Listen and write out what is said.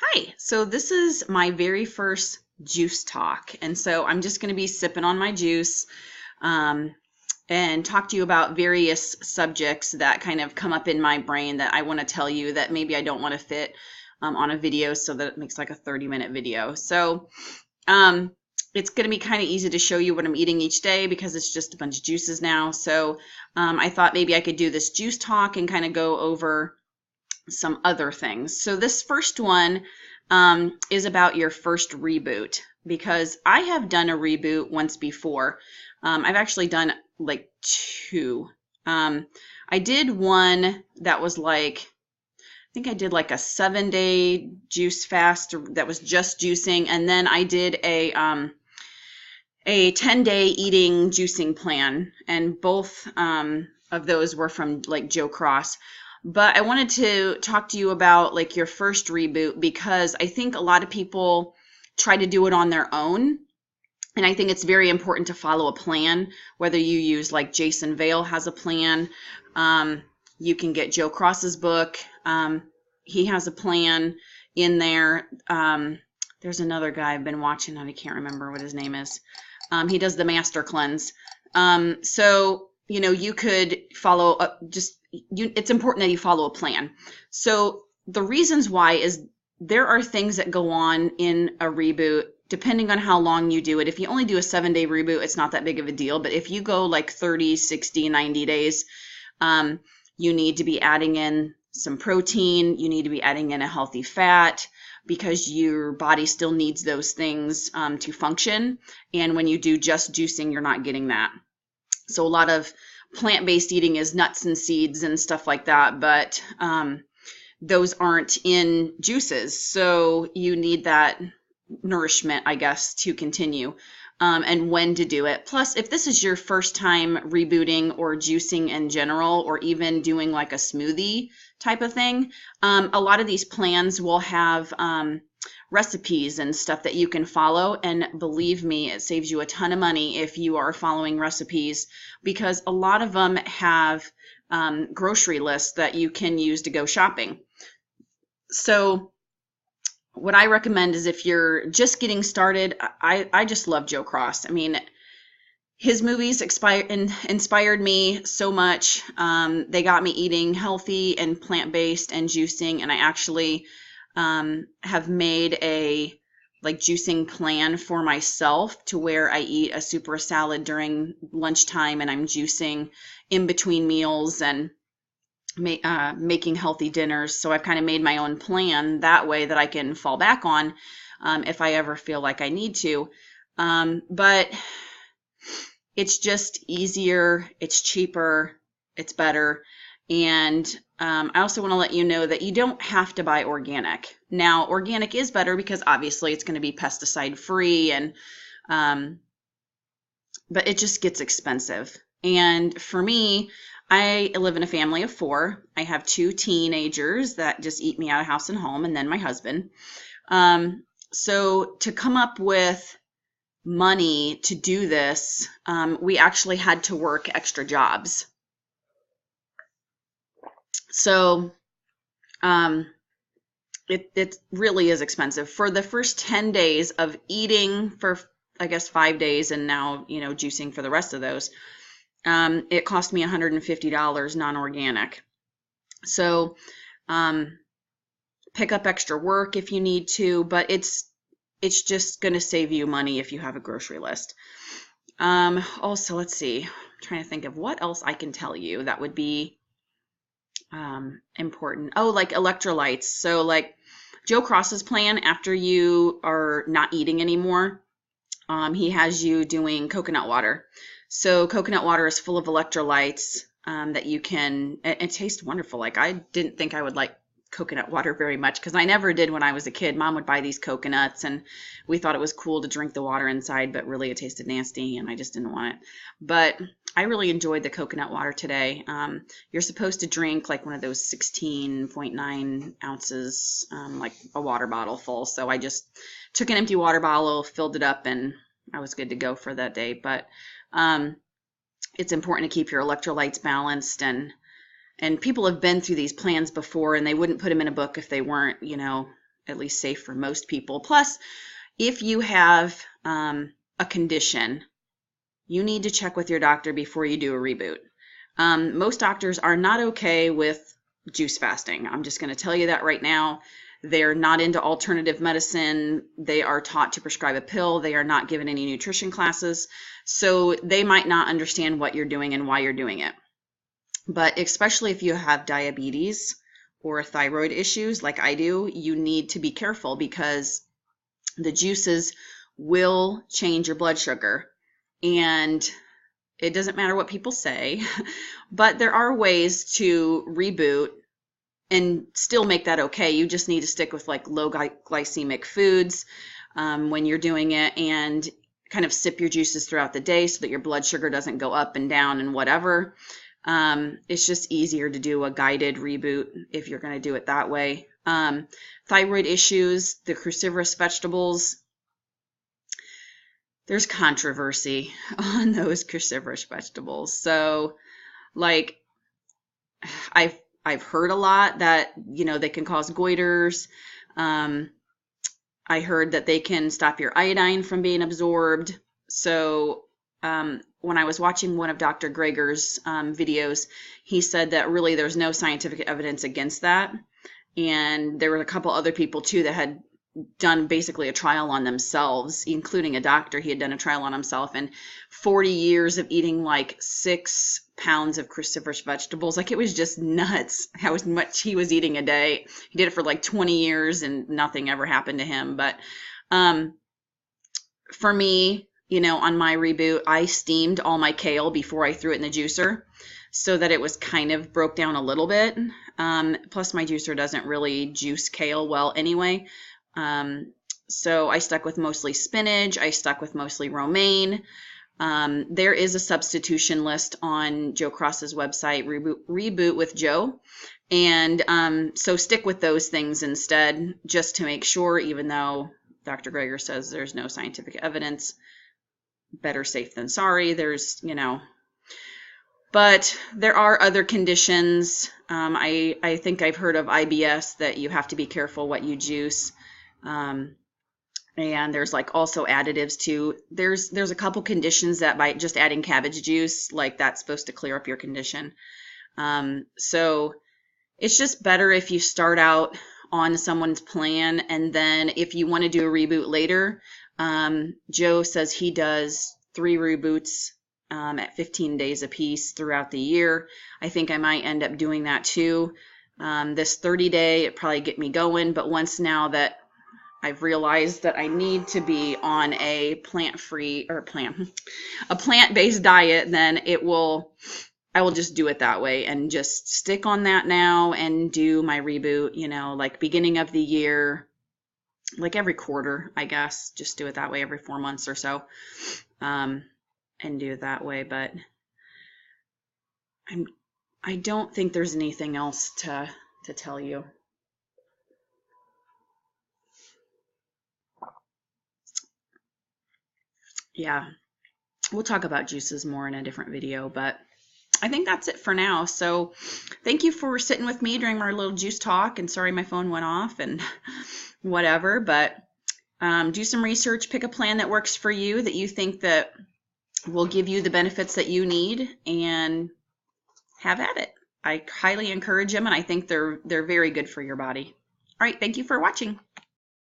Hi, so this is my very first juice talk, and so I'm just going to be sipping on my juice um, and talk to you about various subjects that kind of come up in my brain that I want to tell you that maybe I don't want to fit on a video so that it makes like a 30-minute video. So um, it's going to be kind of easy to show you what I'm eating each day because it's just a bunch of juices now. So I thought maybe I could do this juice talk and kind of go over some other things. So this first one is about your first reboot because I have done a reboot once before. I've actually done like two. I did one that was like, I think I did like a 7-day juice fast that was just juicing, and then I did a 10-day eating juicing plan, and both of those were from like Joe Cross. But I wanted to talk to you about like your first reboot because I think a lot of people try to do it on their own. And I think it's very important to follow a plan, whether you use like Jason Vale has a plan. You can get Joe Cross's book. He has a plan in there. There's another guy I've been watching and I can't remember what his name is. He does the Master Cleanse. So, you know, you could follow it's important that you follow a plan. So the reasons why is there are things that go on in a reboot depending on how long you do it. If you only do a 7-day reboot, it's not that big of a deal. But if you go like 30, 60, 90 days, you need to be adding in some protein. You need to be adding in a healthy fat because your body still needs those things to function. And when you do just juicing, you're not getting that. So a lot of plant-based eating is nuts and seeds and stuff like that, but those aren't in juices. So you need that nourishment, I guess, to continue and when to do it. Plus, if this is your first time rebooting or juicing in general, or even doing like a smoothie type of thing, a lot of these plans will have recipes and stuff that you can follow, and believe me, it saves you a ton of money if you are following recipes because a lot of them have grocery lists that you can use to go shopping. So what I recommend is if you're just getting started, I just love Joe Cross. I mean, his movies inspired me so much. They got me eating healthy and plant-based and juicing, and I actually have made a like juicing plan for myself to where I eat a super salad during lunchtime and I'm juicing in between meals and making healthy dinners. So I've kind of made my own plan that way that I can fall back on if I ever feel like I need to. But it's just easier, it's cheaper, it's better. And I also want to let you know that you don't have to buy organic. Now, organic is better because obviously it's going to be pesticide free, and but it just gets expensive. And for me, I live in a family of 4. I have 2 teenagers that just eat me out of house and home, and then my husband. So to come up with money to do this, we actually had to work extra jobs. So it really is expensive. For the first 10 days of eating for, I guess, 5 days, and now, you know, juicing for the rest of those, it cost me $150 non-organic. So pick up extra work if you need to, but it's just going to save you money if you have a grocery list. Also, let's see. I'm trying to think of what else I can tell you that would be important. Oh, like electrolytes. So like Joe Cross's plan, after you are not eating anymore, he has you doing coconut water. So coconut water is full of electrolytes that you can, it tastes wonderful. Like I didn't think I would like coconut water very much because I never did when I was a kid. Mom would buy these coconuts and we thought it was cool to drink the water inside, but really it tasted nasty and I just didn't want it. But I really enjoyed the coconut water today. You're supposed to drink like one of those 16.9 ounces, like a water bottle full. So I just took an empty water bottle, filled it up, and I was good to go for that day. But it's important to keep your electrolytes balanced, and people have been through these plans before and they wouldn't put them in a book if they weren't, you know, at least safe for most people. Plus, if you have a condition, you need to check with your doctor before you do a reboot. Most doctors are not okay with juice fasting. I'm just going to tell you that right now. They're not into alternative medicine. They are taught to prescribe a pill. They are not given any nutrition classes. So they might not understand what you're doing and why you're doing it. But especially if you have diabetes or thyroid issues like I do, you need to be careful because the juices will change your blood sugar. And it doesn't matter what people say, but there are ways to reboot and still make that okay. You just need to stick with like low glycemic foods when you're doing it, and kind of sip your juices throughout the day so that your blood sugar doesn't go up and down and whatever. It's just easier to do a guided reboot if you're going to do it that way. Thyroid issues, the cruciferous vegetables, there's controversy on those cruciferous vegetables. So like I've heard a lot that, you know, they can cause goiters. I heard that they can stop your iodine from being absorbed. So when I was watching one of Dr. Greger's videos, he said that really there's no scientific evidence against that. And there were a couple other people too that had done basically a trial on themselves, including a doctor. He had done a trial on himself, and 40 years of eating like 6 pounds of cruciferous vegetables. Like, it was just nuts how much he was eating a day. He did it for like 20 years and nothing ever happened to him. But for me, you know, on my reboot, I steamed all my kale before I threw it in the juicer so that it was kind of broke down a little bit. Plus my juicer doesn't really juice kale well anyway. So I stuck with mostly spinach. I stuck with mostly romaine. There is a substitution list on Joe Cross's website, Reboot with Joe. And so stick with those things instead, just to make sure, even though Dr. Greger says there's no scientific evidence. Better safe than sorry. There's, you know, but there are other conditions. I think I've heard of IBS, that you have to be careful what you juice. And there's like also additives too. There's a couple conditions that by just adding cabbage juice, like that's supposed to clear up your condition. So it's just better if you start out on someone's plan, and then if you want to do a reboot later, Joe says he does 3 reboots at 15 days a piece throughout the year. I think I might end up doing that too. This 30-day, it probably get me going, but once now that I've realized that I need to be on a plant-based diet, then I will just do it that way and just stick on that now and do my reboot, you know, like beginning of the year, like every quarter, I guess. Just do it that way every 4 months or so, and do it that way. But I don't think there's anything else to tell you. Yeah, we'll talk about juices more in a different video, but I think that's it for now. So thank you for sitting with me during our little juice talk, and sorry my phone went off and whatever, but do some research, pick a plan that works for you, that you think that will give you the benefits that you need, and have at it. I highly encourage them, and I think they're very good for your body. All right, thank you for watching.